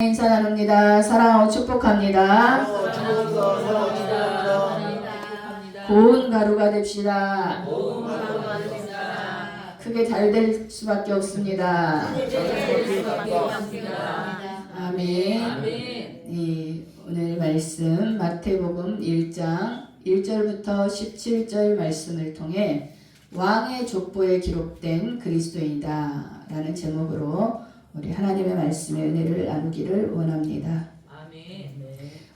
인사 나눕니다. 사랑하고 축복합니다. 고운 가루가 됩시다. 크게 잘 될 수밖에 없습니다. 아멘. 오늘 말씀 마태복음 1장 1절부터 17절 말씀을 통해 왕의 족보에 기록된 그리스도인이다 라는 제목으로 우리 하나님의 말씀의 은혜를 나누기를 원합니다. 아멘.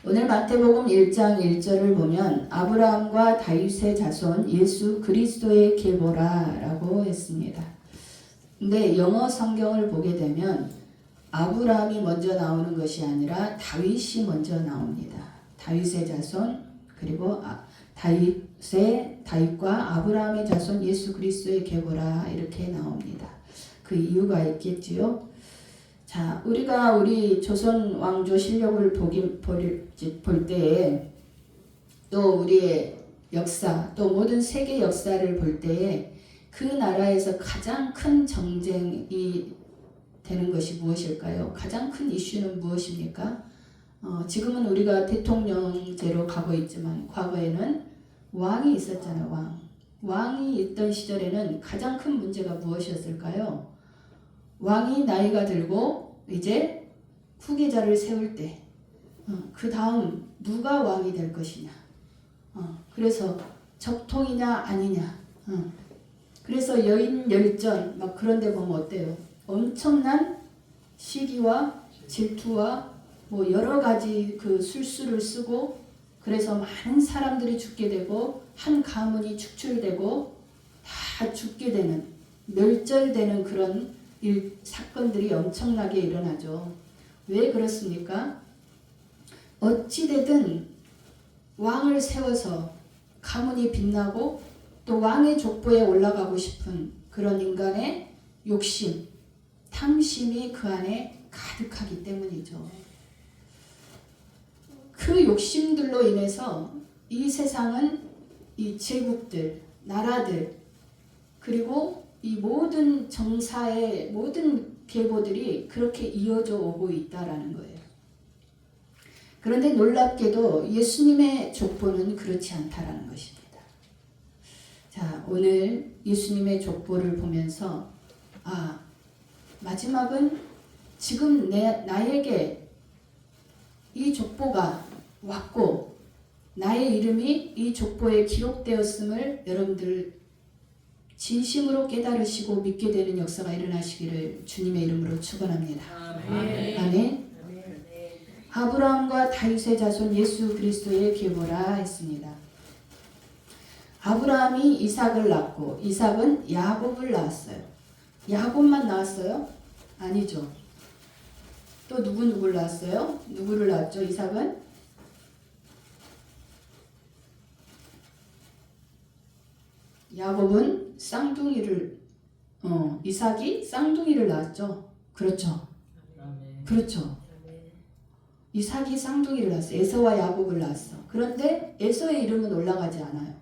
오늘 마태복음 1장 1절을 보면 아브라함과 다윗의 자손 예수 그리스도의 계보라 라고 했습니다. 근데 영어 성경을 보게 되면 아브라함이 먼저 나오는 것이 아니라 다윗이 먼저 나옵니다. 다윗의 자손 그리고 다윗과 아브라함의 자손 예수 그리스도의 계보라 이렇게 나옵니다. 그 이유가 있겠지요. 자, 우리가 우리 조선 왕조 실력을 볼 때에 또 우리의 역사 또 모든 세계 역사를 볼 때에 그 나라에서 가장 큰 정쟁이 되는 것이 무엇일까요? 가장 큰 이슈는 무엇입니까? 지금은 우리가 대통령제로 가고 있지만 과거에는 왕이 있었잖아요. 왕이 있던 시절에는 가장 큰 문제가 무엇이었을까요? 왕이 나이가 들고 이제 후계자를 세울 때 그 다음 누가 왕이 될 것이냐 그래서 적통이냐 아니냐 그래서 여인열전 막 그런 데 보면 어때요? 엄청난 시기와 질투와 뭐 여러 가지 그 술수를 쓰고 그래서 많은 사람들이 죽게 되고 한 가문이 축출되고 다 죽게 되는 멸절되는 그런 사건들이 엄청나게 일어나죠. 왜 그렇습니까? 어찌되든 왕을 세워서 가문이 빛나고 또 왕의 족보에 올라가고 싶은 그런 인간의 욕심, 탐심이 그 안에 가득하기 때문이죠. 그 욕심들로 인해서 이 세상은 이 제국들, 나라들 그리고 이 모든 정사의 모든 계보들이 그렇게 이어져 오고 있다라는 거예요. 그런데 놀랍게도 예수님의 족보는 그렇지 않다라는 것입니다. 자, 오늘 예수님의 족보를 보면서 마지막은 지금 나에게 이 족보가 왔고 나의 이름이 이 족보에 기록되었음을 여러분들 진심으로 깨달으시고 믿게 되는 역사가 일어나시기를 주님의 이름으로 축원합니다. 아멘. 아멘. 아브라함과 다윗의 자손 예수 그리스도의 계보라 했습니다. 아브라함이 이삭을 낳고 이삭은 야곱을 낳았어요. 야곱만 낳았어요? 아니죠. 또 누구를 낳았어요? 누구를 낳았죠? 이삭은? 야곱은 이삭이 쌍둥이를 낳았죠. 그렇죠. 그렇죠. 이삭이 쌍둥이를 낳았어. 에서와 야곱을 낳았어. 그런데 에서의 이름은 올라가지 않아요.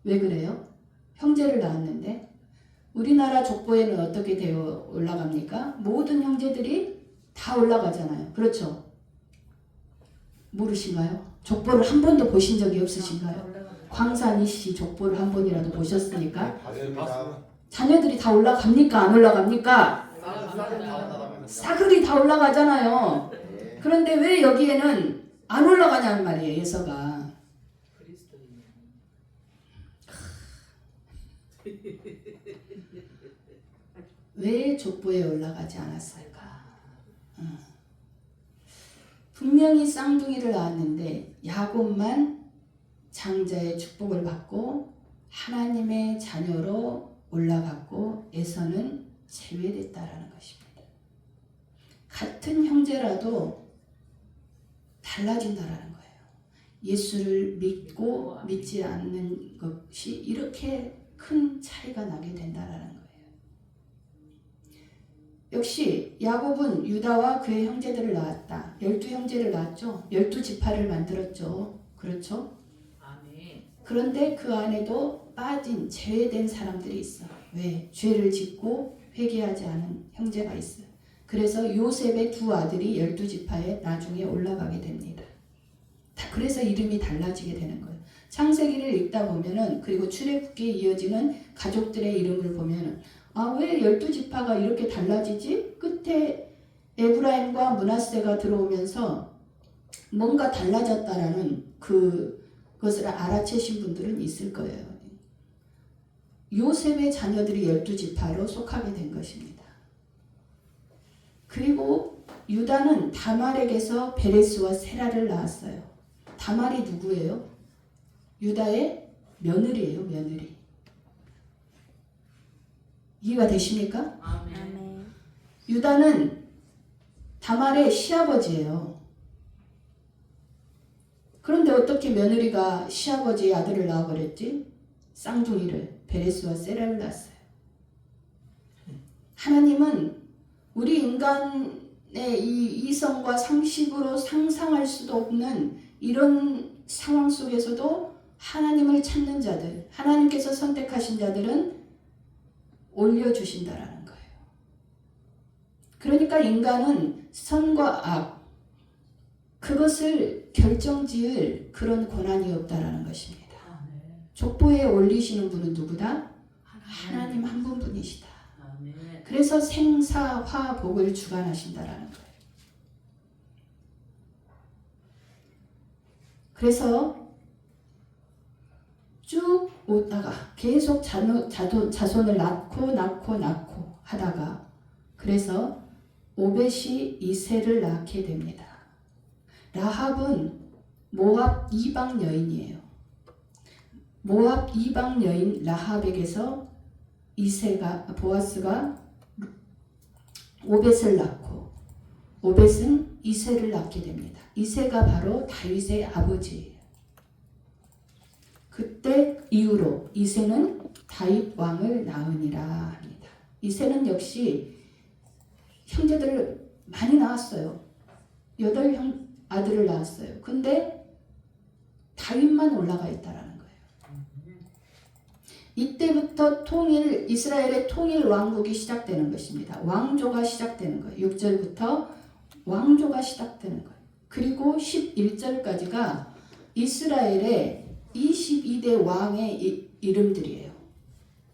왜 그래요? 형제를 낳았는데 우리나라 족보에는 어떻게 되어 올라갑니까? 모든 형제들이 다 올라가잖아요. 그렇죠. 모르신가요? 족보를 한 번도 보신 적이 없으신가요? 광산 이씨 족보를 한 번이라도 보셨으니까 자녀들이 다 올라갑니까? 안 올라갑니까? 싸그리 다 올라가잖아요. 그런데 왜 여기에는 안 올라가냐는 말이에요. 예서가. 왜 족보에 올라가지 않았을까? 분명히 쌍둥이를 낳았는데 야곱만 장자의 축복을 받고 하나님의 자녀로 올라갔고 에서는 제외됐다라는 것입니다. 같은 형제라도 달라진다라는 거예요. 예수를 믿고 믿지 않는 것이 이렇게 큰 차이가 나게 된다라는 거예요. 역시 야곱은 유다와 그의 형제들을 낳았다. 12형제를 낳았죠. 12지파를 만들었죠. 그렇죠? 그런데 그 안에도 제외된 사람들이 있어. 왜? 죄를 짓고 회개하지 않은 형제가 있어요. 그래서 요셉의 두 아들이 12지파에 나중에 올라가게 됩니다. 그래서 이름이 달라지게 되는 거예요. 창세기를 읽다 보면은, 그리고 출애굽기에 이어지는 가족들의 이름을 보면은, 왜 12지파가 이렇게 달라지지? 끝에 에브라임과 므낫세가 들어오면서 뭔가 달라졌다라는 그것을 알아채신 분들은 있을 거예요. 요셉의 자녀들이 12지파로 속하게 된 것입니다. 그리고 유다는 다말에게서 베레스와 세라를 낳았어요. 다말이 누구예요? 유다의 며느리예요, 며느리. 이해가 되십니까? 아멘. 유다는 다말의 시아버지예요. 그런데 어떻게 며느리가 시아버지의 아들을 낳아버렸지? 쌍둥이를, 베레스와 세라를 낳았어요. 하나님은 우리 인간의 이 이성과 상식으로 상상할 수도 없는 이런 상황 속에서도 하나님을 찾는 자들, 하나님께서 선택하신 자들은 올려주신다라는 거예요. 그러니까 인간은 선과 악, 그것을 결정지을 그런 권한이 없다라는 것입니다. 족보에 올리시는 분은 누구다? 하나님 한 분뿐이시다. 그래서 생사, 화, 복을 주관하신다라는 거예요. 그래서 쭉 오다가 계속 자손을 낳고 하다가, 그래서 오벳이 이새를 낳게 됩니다. 라합은 모압 이방 여인이에요. 모압 이방 여인 라합에게서 보아스가 오벳을 낳고, 오벳은 이새를 낳게 됩니다. 이새가 바로 다윗의 아버지예요. 그때 이후로 이새는 다윗 왕을 낳으니라 합니다. 이새는 역시 형제들을 많이 낳았어요. 8 아들을 낳았어요. 근데 다윗만 올라가 있다라는 거예요. 이때부터 이스라엘의 통일 왕국이 시작되는 것입니다. 왕조가 시작되는 거예요. 6절부터 왕조가 시작되는 거예요. 그리고 11절까지가 이스라엘의 22대 왕의 이름들이에요.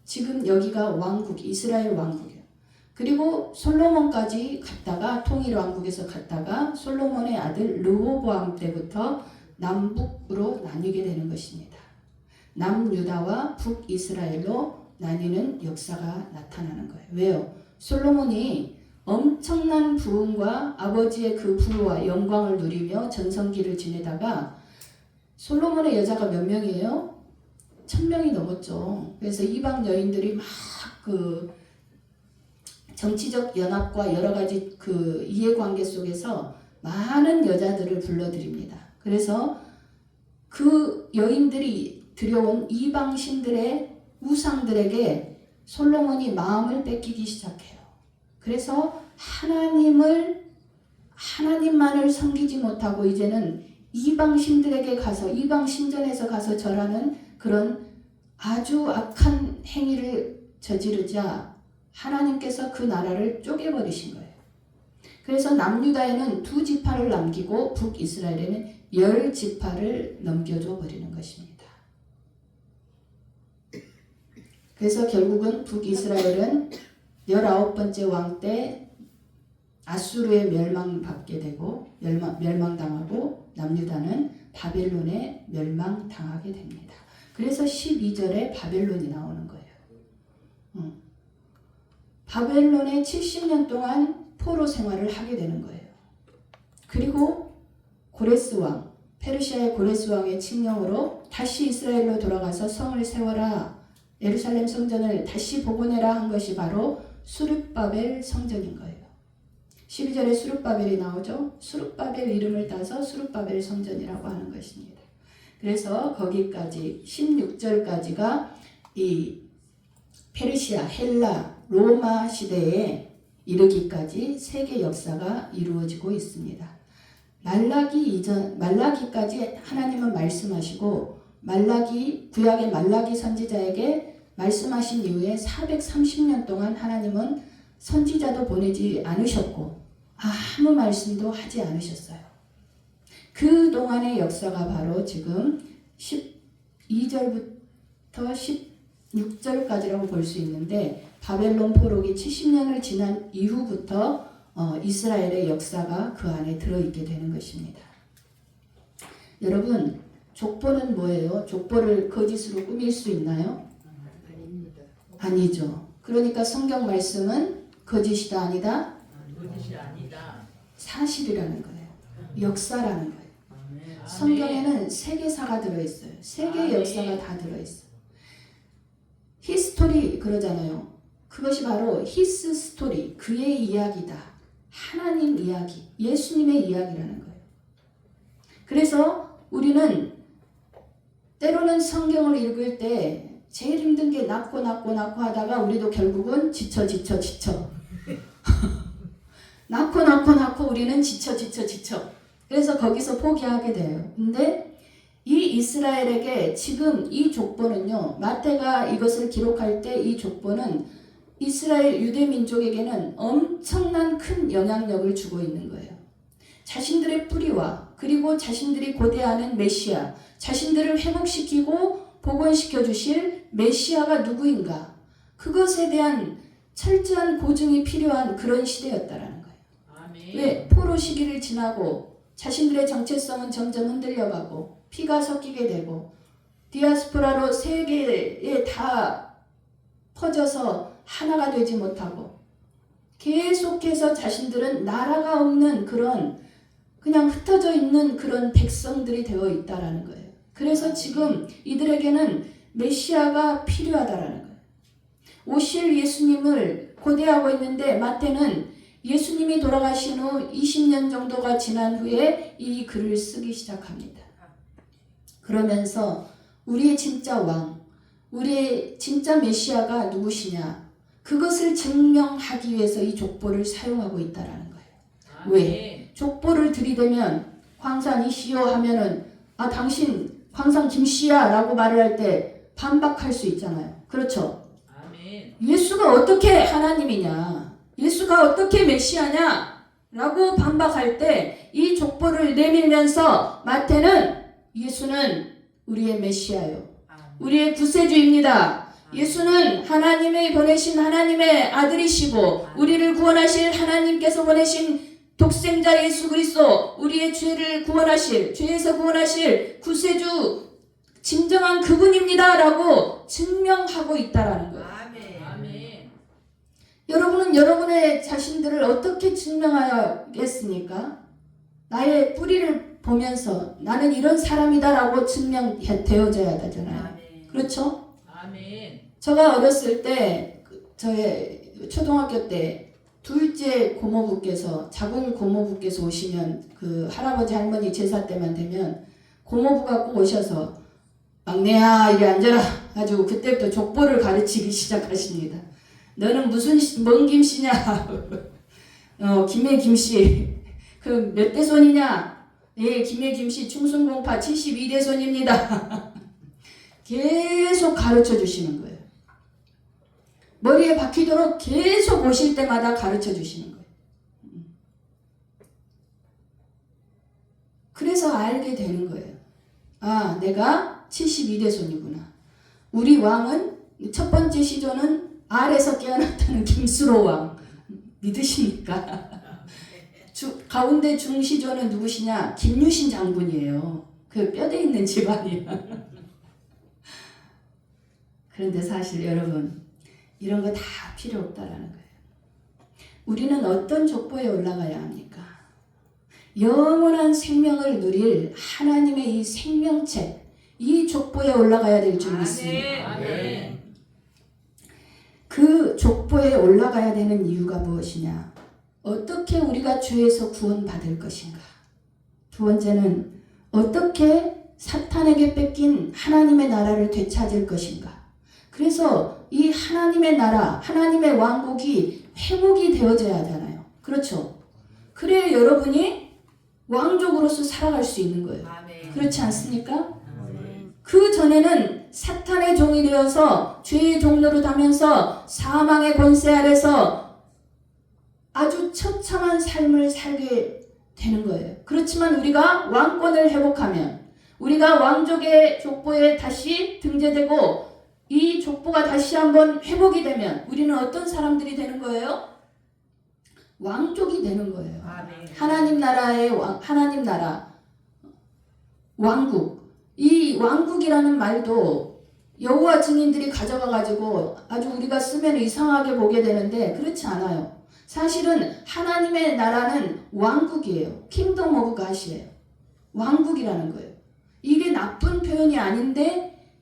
지금 여기가 이스라엘 왕국이에요. 그리고 솔로몬까지 갔다가, 통일 왕국에서 갔다가 솔로몬의 아들 르호보암 때부터 남북으로 나뉘게 되는 것입니다. 남유다와 북이스라엘로 나뉘는 역사가 나타나는 거예요. 왜요? 솔로몬이 엄청난 부흥과 아버지의 그 부와 영광을 누리며 전성기를 지내다가, 솔로몬의 여자가 몇 명이에요? 1000명이 넘었죠. 그래서 이방 여인들이 막 정치적 연합과 여러 가지 이해관계 속에서 많은 여자들을 불러들입니다. 그래서 그 여인들이 들여온 이방 신들의 우상들에게 솔로몬이 마음을 뺏기기 시작해요. 그래서 하나님만을 섬기지 못하고 이제는 이방 신들에게 가서, 이방 신전에서 가서 절하는 그런 아주 악한 행위를 저지르자 하나님께서 그 나라를 쪼개버리신 거예요. 그래서 남유다에는 2지파를 남기고 북이스라엘에는 10지파를 넘겨줘 버리는 것입니다. 그래서 결국은 북이스라엘은 19번째 왕 때 아수르에 멸망받게 되고 멸망당하고, 남유다는 바벨론에 멸망당하게 됩니다. 그래서 12절에 바벨론이 나오는 거예요. 바벨론에 70년 동안 포로 생활을 하게 되는 거예요. 그리고 고레스 왕, 페르시아의 고레스 왕의 칙령으로 다시 이스라엘로 돌아가서 성을 세워라, 예루살렘 성전을 다시 복원해라 한 것이 바로 수룹바벨 성전인 거예요. 12절에 수룹바벨이 나오죠. 수룹바벨 이름을 따서 수룹바벨 성전이라고 하는 것입니다. 그래서 거기까지 16절까지가 이 페르시아, 헬라, 로마 시대에 이르기까지 세계 역사가 이루어지고 있습니다. 말라기까지 하나님은 말씀하시고, 구약의 말라기 선지자에게 말씀하신 이후에 430년 동안 하나님은 선지자도 보내지 않으셨고 아무 말씀도 하지 않으셨어요. 그 동안의 역사가 바로 지금 12절부터 16절까지라고 볼 수 있는데 바벨론 포로기 70년을 지난 이후부터 이스라엘의 역사가 그 안에 들어있게 되는 것입니다. 여러분, 족보는 뭐예요? 족보를 거짓으로 꾸밀 수 있나요? 아닙니다. 아니죠. 그러니까 성경 말씀은 거짓이다 아니다? 거짓이 아니다. 사실이라는 거예요. 역사라는 거예요. 아멘. 성경에는 세계사가 들어있어요. 세계의 아멘. 역사가 다 들어있어요. 히스토리 그러잖아요. 그것이 바로 히스 스토리, 그의 이야기다. 하나님 이야기, 예수님의 이야기라는 거예요. 그래서 우리는 때로는 성경을 읽을 때 제일 힘든 게 낫고 하다가 우리도 결국은 지쳐 낳고 우리는 지쳐 그래서 거기서 포기하게 돼요. 근데 이 이스라엘에게 지금 이 족보는요, 마태가 이것을 기록할 때 이 족보는 이스라엘 유대 민족에게는 엄청난 큰 영향력을 주고 있는 거예요. 자신들의 뿌리와 그리고 자신들이 고대하는 메시아, 자신들을 회복시키고 복원시켜 주실 메시아가 누구인가, 그것에 대한 철저한 고증이 필요한 그런 시대였다라는 거예요. 아멘. 왜? 포로 시기를 지나고 자신들의 정체성은 점점 흔들려가고 피가 섞이게 되고 디아스포라로 세계에 다 퍼져서 하나가 되지 못하고 계속해서 자신들은 나라가 없는 그런 그냥 흩어져 있는 그런 백성들이 되어 있다라는 거예요. 그래서 지금 이들에게는 메시아가 필요하다라는 거예요. 오실 예수님을 고대하고 있는데 마태는 예수님이 돌아가신 후 20년 정도가 지난 후에 이 글을 쓰기 시작합니다. 그러면서 우리의 진짜 왕, 우리의 진짜 메시아가 누구시냐, 그것을 증명하기 위해서 이 족보를 사용하고 있다라는 거예요. 아멘. 왜? 족보를 들이대면 광산이시여 하면은 당신 광산 김씨야 라고 말을 할 때 반박할 수 있잖아요. 그렇죠? 아멘. 예수가 어떻게 하나님이냐, 예수가 어떻게 메시아냐 라고 반박할 때 이 족보를 내밀면서 마태는 예수는 우리의 메시아요, 우리의 구세주입니다. 예수는 하나님의 보내신 하나님의 아들이시고 우리를 구원하실 하나님께서 보내신 독생자 예수 그리스도, 우리의 죄를 구원하실, 죄에서 구원하실 구세주 진정한 그분입니다 라고 증명하고 있다라는 거예요. 아멘. 여러분은 여러분의 자신들을 어떻게 증명하겠습니까? 나의 뿌리를 보면서 나는 이런 사람이다 라고 증명되어져야 되잖아요. 아멘. 그렇죠? 아멘. 제가 어렸을 때 저의 초등학교 때 둘째 고모부께서, 작은 고모부께서 오시면 그 할아버지 할머니 제사 때만 되면 고모부가 꼭 오셔서 막내야 이리 앉아라 아주 그때부터 족보를 가르치기 시작하십니다. 너는 무슨 뭔 김씨냐? 김해 김씨. 그 몇 대손이냐? 예, 김해 김씨 충순공파 72대손입니다. 계속 가르쳐 주시는 거예요. 머리에 박히도록 계속 오실 때마다 가르쳐 주시는 거예요. 그래서 알게 되는 거예요. 내가 72대손이구나. 우리 왕은 첫 번째 시조는 알에서 깨어났다는 김수로 왕. 믿으십니까? 가운데 중시조는 누구시냐? 김유신 장군이에요. 그 뼈대 있는 집안이야. 그런데 사실 여러분, 이런 거 다 필요 없다라는 거예요. 우리는 어떤 족보에 올라가야 합니까? 영원한 생명을 누릴 하나님의 이 생명책, 이 족보에 올라가야 될 줄 믿습니다. 아멘. 그 족보에 올라가야 되는 이유가 무엇이냐? 어떻게 우리가 죄에서 구원받을 것인가? 두 번째는 어떻게 사탄에게 뺏긴 하나님의 나라를 되찾을 것인가? 그래서 이 하나님의 나라, 하나님의 왕국이 회복이 되어져야 하잖아요. 그렇죠? 그래야 여러분이 왕족으로서 살아갈 수 있는 거예요. 아멘. 그렇지 않습니까? 아멘. 그 전에는 사탄의 종이 되어서 죄의 종로로 가면서 사망의 권세 아래서 아주 처참한 삶을 살게 되는 거예요. 그렇지만 우리가 왕권을 회복하면, 우리가 왕족의 족보에 다시 등재되고 이 족보가 다시 한번 회복이 되면 우리는 어떤 사람들이 되는 거예요? 왕족이 되는 거예요. 아멘. 하나님 나라의 하나님 나라, 왕국. 이 왕국이라는 말도 여호와 증인들이 가져가 가지고 아주 우리가 쓰면 이상하게 보게 되는데 그렇지 않아요. 사실은 하나님의 나라는 왕국이에요. 킹덤 오브 갓이에요. 왕국이라는 거예요. 이게 나쁜 표현이 아닌데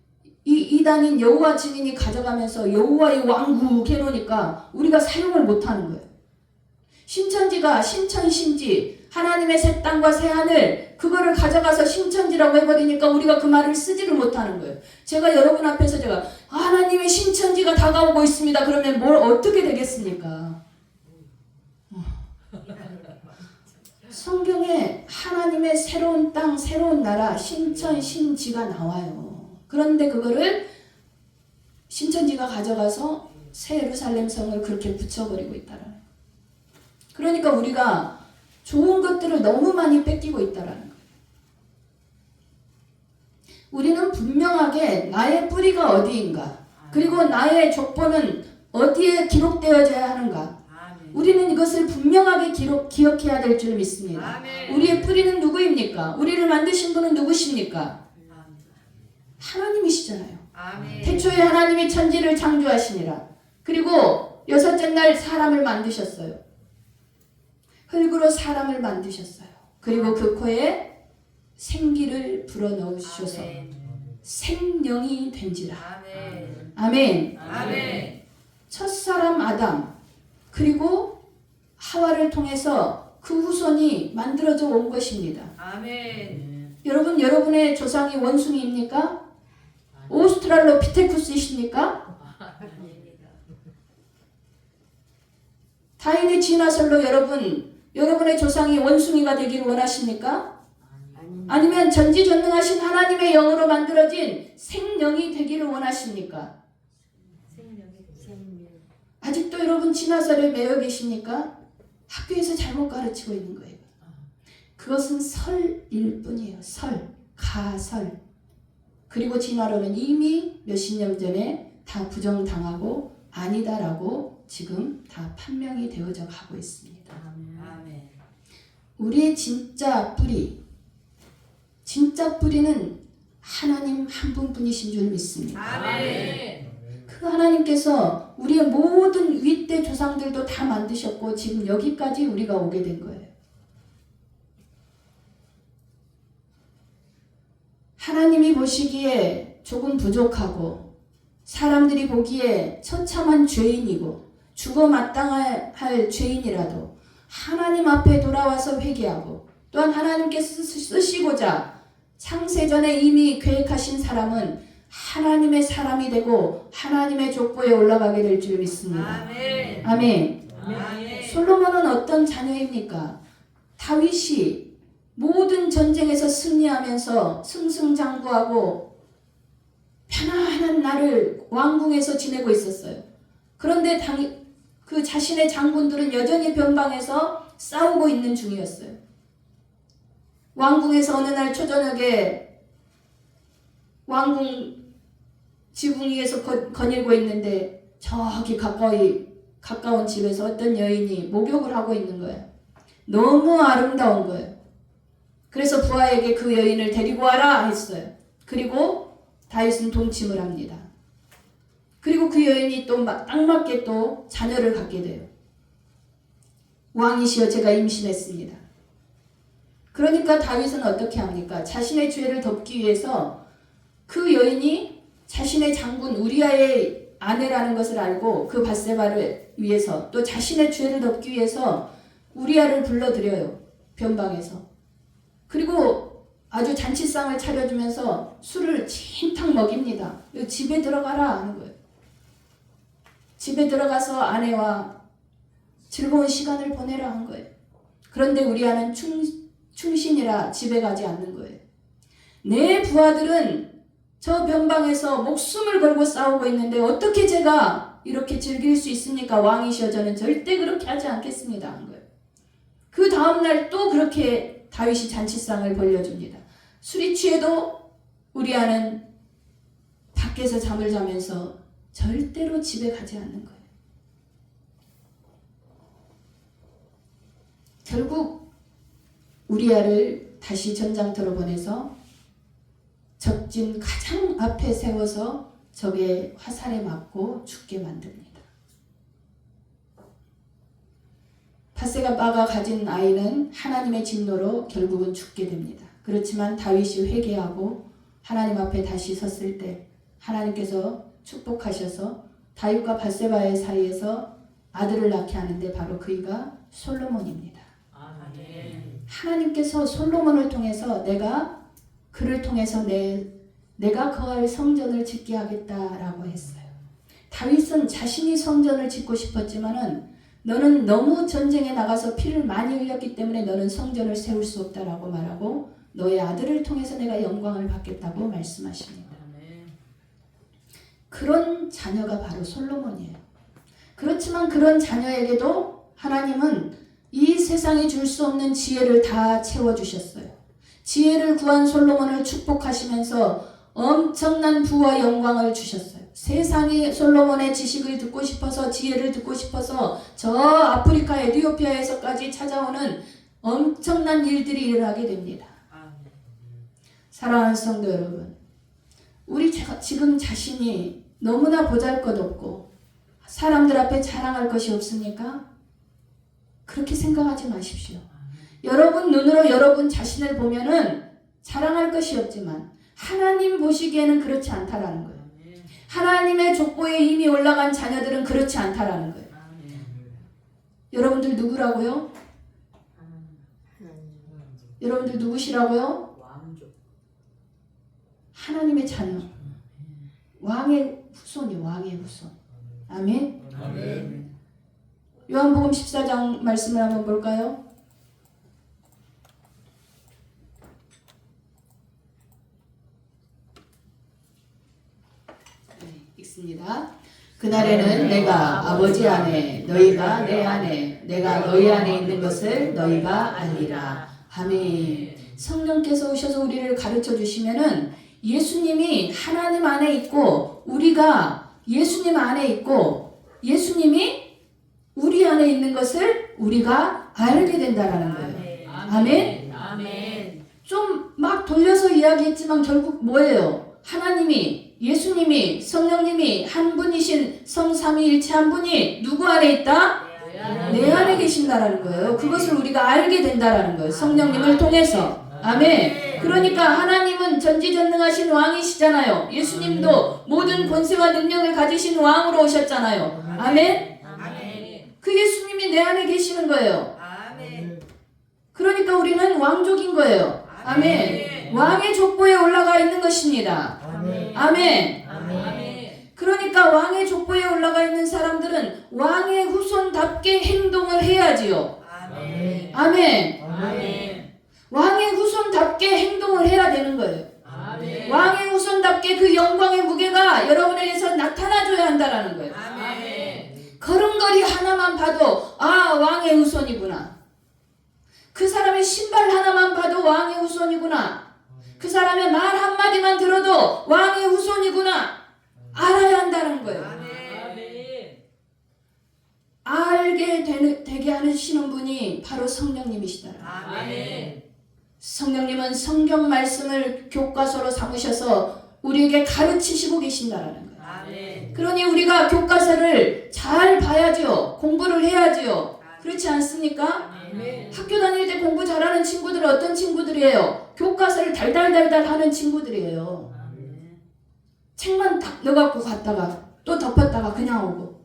이 이단인 여호와 증인이 가져가면서 여호와의 왕국 해놓으니까 우리가 사용을 못하는 거예요. 신천지가 신천신지, 하나님의 새 땅과 새 하늘, 그거를 가져가서 신천지라고 해버리니까 우리가 그 말을 쓰지를 못하는 거예요. 제가 여러분 앞에서 하나님의 신천지가 다가오고 있습니다. 그러면 뭘 어떻게 되겠습니까? 성경에 하나님의 새로운 땅, 새로운 나라, 신천, 신지가 나와요. 그런데 그거를 신천지가 가져가서 새 예루살렘 성을 그렇게 붙여버리고 있다라는 거예요. 그러니까 우리가 좋은 것들을 너무 많이 뺏기고 있다라는 거예요. 우리는 분명하게 나의 뿌리가 어디인가, 그리고 나의 족보는 어디에 기록되어져야 하는가, 우리는 이것을 분명하게 기억해야 될 줄 믿습니다. 아멘. 우리의 뿌리는 누구입니까? 우리를 만드신 분은 누구십니까? 하나님이시잖아요. 아멘. 태초에 하나님이 천지를 창조하시니라. 그리고 여섯째 날 사람을 만드셨어요. 흙으로 사람을 만드셨어요. 그리고 그 코에 생기를 불어넣으셔서 생명이 된지라. 아멘. 아멘. 아멘. 첫사람 아담 그리고 하와를 통해서 그 후손이 만들어져 온 것입니다. 아멘. 여러분, 여러분의 조상이 원숭이입니까? 오스트랄로피테쿠스이십니까? 다인의 진화설로 여러분의 조상이 원숭이가 되기를 원하십니까? 아니면 전지전능하신 하나님의 영으로 만들어진 생명이 되기를 원하십니까? 아직도 여러분 진화설에 매여 계십니까? 학교에서 잘못 가르치고 있는 거예요. 그것은 설일 뿐이에요. 설, 가설. 그리고 진화론은 이미 몇십 년 전에 다 부정당하고 아니다라고 지금 다 판명이 되어져 가고 있습니다. 아멘. 우리의 진짜 뿌리는 하나님 한 분뿐이신 줄 믿습니다. 아멘. 그 하나님께서 우리의 모든 윗대 조상들도 다 만드셨고 지금 여기까지 우리가 오게 된 거예요. 하나님이 보시기에 조금 부족하고 사람들이 보기에 처참한 죄인이고 죽어 마땅할 죄인이라도 하나님 앞에 돌아와서 회개하고 또한 하나님께서 쓰시고자 창세전에 이미 계획하신 사람은 하나님의 사람이 되고 하나님의 족보에 올라가게 될 줄 믿습니다. 아멘. 아멘. 아멘. 솔로몬은 어떤 자녀입니까? 다윗이 모든 전쟁에서 승리하면서 승승장구하고 편안한 날을 왕궁에서 지내고 있었어요. 그런데 그 자신의 장군들은 여전히 변방에서 싸우고 있는 중이었어요. 왕궁에서 어느 날 초저녁에 왕궁 지붕 위에서 거닐고 있는데 저기 가까운 집에서 어떤 여인이 목욕을 하고 있는 거예요. 너무 아름다운 거예요. 그래서 부하에게 그 여인을 데리고 와라 했어요. 그리고 다윗은 동침을 합니다. 그리고 그 여인이 또 딱 맞게 또 자녀를 갖게 돼요. 왕이시여 제가 임신했습니다. 그러니까 다윗은 어떻게 합니까? 자신의 죄를 덮기 위해서 그 여인이 자신의 장군 우리아의 아내라는 것을 알고 그 밧세바를 위해서 또 자신의 죄를 덮기 위해서 우리아를 불러들여요. 변방에서. 그리고 아주 잔치상을 차려주면서 술을 진탕 먹입니다. 집에 들어가라 하는 거예요. 집에 들어가서 아내와 즐거운 시간을 보내라 한 거예요. 그런데 우리아는 충신이라 집에 가지 않는 거예요. 내 부하들은 저 변방에서 목숨을 걸고 싸우고 있는데 어떻게 제가 이렇게 즐길 수 있습니까? 왕이시여 저는 절대 그렇게 하지 않겠습니다. 한 거예요. 그 다음날 또 그렇게 다윗이 잔치상을 벌려줍니다. 술이 취해도 우리아는 밖에서 잠을 자면서 절대로 집에 가지 않는 거예요. 결국 우리아를 다시 전장터로 보내서 적진 가장 앞에 세워서 적의 화살에 맞고 죽게 만듭니다. 밧세바가 가진 아이는 하나님의 진노로 결국은 죽게 됩니다. 그렇지만 다윗이 회개하고 하나님 앞에 다시 섰을 때 하나님께서 축복하셔서 다윗과 밧세바의 사이에서 아들을 낳게 하는데 바로 그이가 솔로몬입니다. 아멘. 하나님께서 솔로몬을 통해서 내가 그를 통해서 내가 거할 성전을 짓게 하겠다라고 했어요. 다윗은 자신이 성전을 짓고 싶었지만은 너는 너무 전쟁에 나가서 피를 많이 흘렸기 때문에 너는 성전을 세울 수 없다라고 말하고 너의 아들을 통해서 내가 영광을 받겠다고 말씀하십니다. 아멘. 그런 자녀가 바로 솔로몬이에요. 그렇지만 그런 자녀에게도 하나님은 이 세상이 줄 수 없는 지혜를 다 채워주셨어요. 지혜를 구한 솔로몬을 축복하시면서 엄청난 부와 영광을 주셨어요. 세상이 솔로몬의 지식을 듣고 싶어서 지혜를 듣고 싶어서 저 아프리카 에티오피아에서까지 찾아오는 엄청난 일들이 일어나게 됩니다. 아멘. 사랑하는 성도 여러분, 우리 지금 자신이 너무나 보잘것없고 사람들 앞에 자랑할 것이 없습니까? 그렇게 생각하지 마십시오. 여러분 눈으로 여러분 자신을 보면은 자랑할 것이 없지만 하나님 보시기에는 그렇지 않다라는 거예요. 아멘. 하나님의 족보에 이미 올라간 자녀들은 그렇지 않다라는 거예요. 아멘. 여러분들 누구라고요? 여러분들 누구시라고요? 왕족. 하나님의 자녀. 왕의 후손이 왕의 후손. 아멘. 아멘. 요한복음 14장 말씀을 한번 볼까요? 읽습니다. 그날에는 내가 아버지 안에 너희가 내 안에 내가 너희 안에 있는 것을 너희가 알리라. 아멘. 성령께서 오셔서 우리를 가르쳐 주시면은 예수님이 하나님 안에 있고 우리가 예수님 안에 있고 예수님이 우리 안에 있는 것을 우리가 알게 된다라는 거예요. 아멘. 아멘. 좀 막 돌려서 이야기했지만 결국 뭐예요? 하나님이 예수님이 성령님이 한 분이신 성삼위일체 한 분이 누구 안에 있다? 내 안에 계신다라는 거예요. 그것을 우리가 알게 된다라는 거예요. 성령님을 통해서. 아멘. 그러니까 하나님은 전지전능하신 왕이시잖아요. 예수님도 모든 권세와 능력을 가지신 왕으로 오셨잖아요. 아멘. 아멘. 그 예수님이 내 안에 계시는 거예요. 아멘. 그러니까 우리는 왕족인 거예요. 아멘. 왕의 족보에 올라가 있는 것입니다. 아멘. 아멘. 아멘. 그러니까 왕의 족보에 올라가 있는 사람들은 왕의 후손답게 행동을 해야지요. 아멘. 아멘. 아멘. 왕의 후손답게 행동을 해야 되는 거예요. 아멘. 왕의 후손답게 그 영광의 무게가 여러분에게서 나타나줘야 한다라는 거예요. 아멘. 걸음걸이 하나만 봐도 아 왕의 후손이구나. 그 사람의 신발 하나만 봐도 왕의 후손이구나. 그 사람의 말 한마디만 들어도 왕의 후손이구나. 알아야 한다는 거예요. 아멘. 알게 되게 하시는 분이 바로 성령님이시다. 아멘. 성령님은 성경 말씀을 교과서로 삼으셔서 우리에게 가르치시고 계신다라는 거예요. 아멘. 그러니 우리가 교과서를 잘 봐야죠. 공부를 해야죠. 그렇지 않습니까? 아멘. 학교 다닐 때 공부 잘하는 친구들은 어떤 친구들이에요? 교과서를 달달달달 하는 친구들이에요. 아멘. 책만 딱 넣어갖고 갔다가 또 덮었다가 그냥 오고.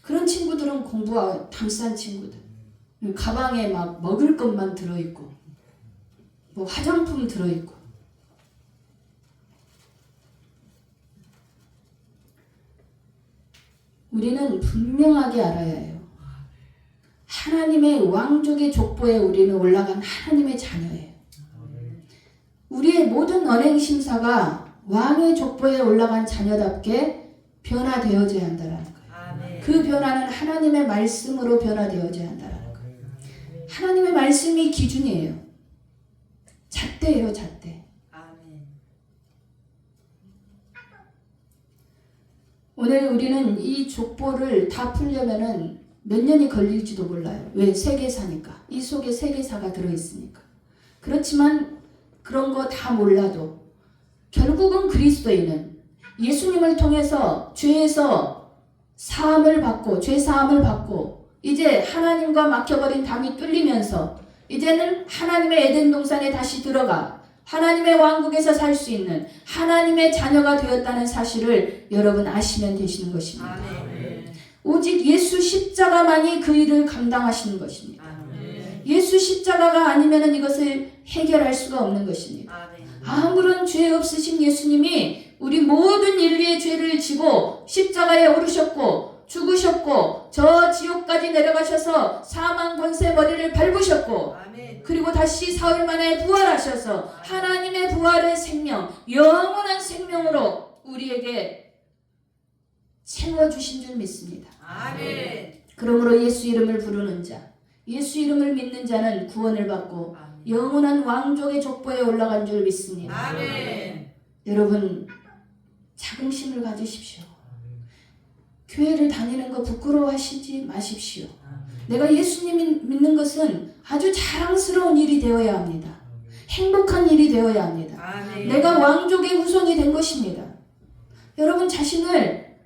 그런 친구들은 공부가 담싼 친구들. 가방에 막 먹을 것만 들어있고 뭐 화장품 들어있고. 우리는 분명하게 알아야 해요. 하나님의 왕족의 족보에 우리는 올라간 하나님의 자녀예요. 우리의 모든 언행심사가 왕의 족보에 올라간 자녀답게 변화되어져야 한다라는 거예요. 아멘. 그 변화는 하나님의 말씀으로 변화되어져야 한다라는 거예요. 하나님의 말씀이 기준이에요. 잣대예요, 잣대. 아멘. 오늘 우리는 이 족보를 다 풀려면은 몇 년이 걸릴지도 몰라요. 왜? 세계사니까. 이 속에 세계사가 들어있으니까. 그렇지만 그런 거 다 몰라도 결국은 그리스도인은 예수님을 통해서 죄에서 사함을 받고 죄 사함을 받고 이제 하나님과 막혀버린 담이 뚫리면서 이제는 하나님의 에덴 동산에 다시 들어가 하나님의 왕국에서 살 수 있는 하나님의 자녀가 되었다는 사실을 여러분 아시면 되시는 것입니다. 아멘. 오직 예수 십자가만이 그 일을 감당하시는 것입니다. 아멘. 예수 십자가가 아니면 이것을 해결할 수가 없는 것입니다. 아멘. 아무런 죄 없으신 예수님이 우리 모든 인류의 죄를 지고 십자가에 오르셨고 죽으셨고 저 지옥까지 내려가셔서 사망 권세 머리를 밟으셨고 아멘. 그리고 다시 사흘 만에 부활하셔서 하나님의 부활의 생명, 영원한 생명으로 우리에게 채워주신 줄 믿습니다. 아멘. 그러므로 예수 이름을 부르는 자, 예수 이름을 믿는 자는 구원을 받고 아멘. 영원한 왕족의 족보에 올라간 줄 믿습니다. 아멘. 여러분 자긍심을 가지십시오. 교회를 다니는 거 부끄러워하시지 마십시오. 내가 예수님 믿는 것은 아주 자랑스러운 일이 되어야 합니다. 행복한 일이 되어야 합니다. 아멘. 내가 왕족의 후손이 된 것입니다. 여러분 자신을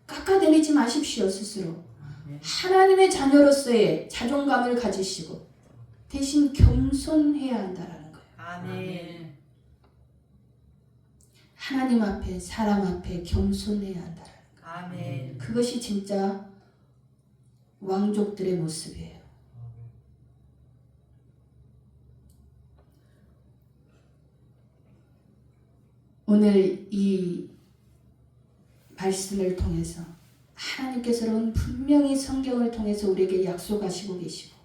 깎아내리지 마십시오. 스스로 하나님의 자녀로서의 자존감을 가지시고 대신 겸손해야 한다라는 거예요. 아멘. 하나님 앞에 사람 앞에 겸손해야 한다라는 거예요. 아멘. 그것이 진짜 왕족들의 모습이에요. 오늘 이 말씀을 통해서 하나님께서는 분명히 성경을 통해서 우리에게 약속하시고 계시고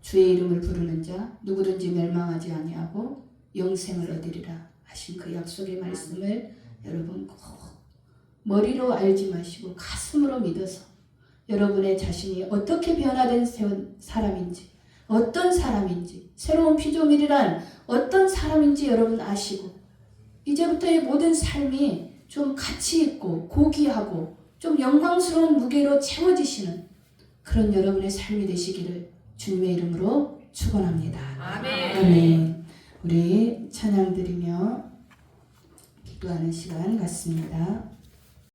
주의 이름을 부르는 자 누구든지 멸망하지 아니하고 영생을 얻으리라 하신 그 약속의 말씀을 여러분 꼭 머리로 알지 마시고 가슴으로 믿어서 여러분의 자신이 어떻게 변화된 사람인지 어떤 사람인지 새로운 피조물이란 어떤 사람인지 여러분 아시고 이제부터의 모든 삶이 좀 가치 있고 고귀하고 좀 영광스러운 무게로 채워지시는 그런 여러분의 삶이 되시기를 주님의 이름으로 축원합니다. 아멘. 아멘. 우리 찬양 드리며 기도하는 시간 갖습니다.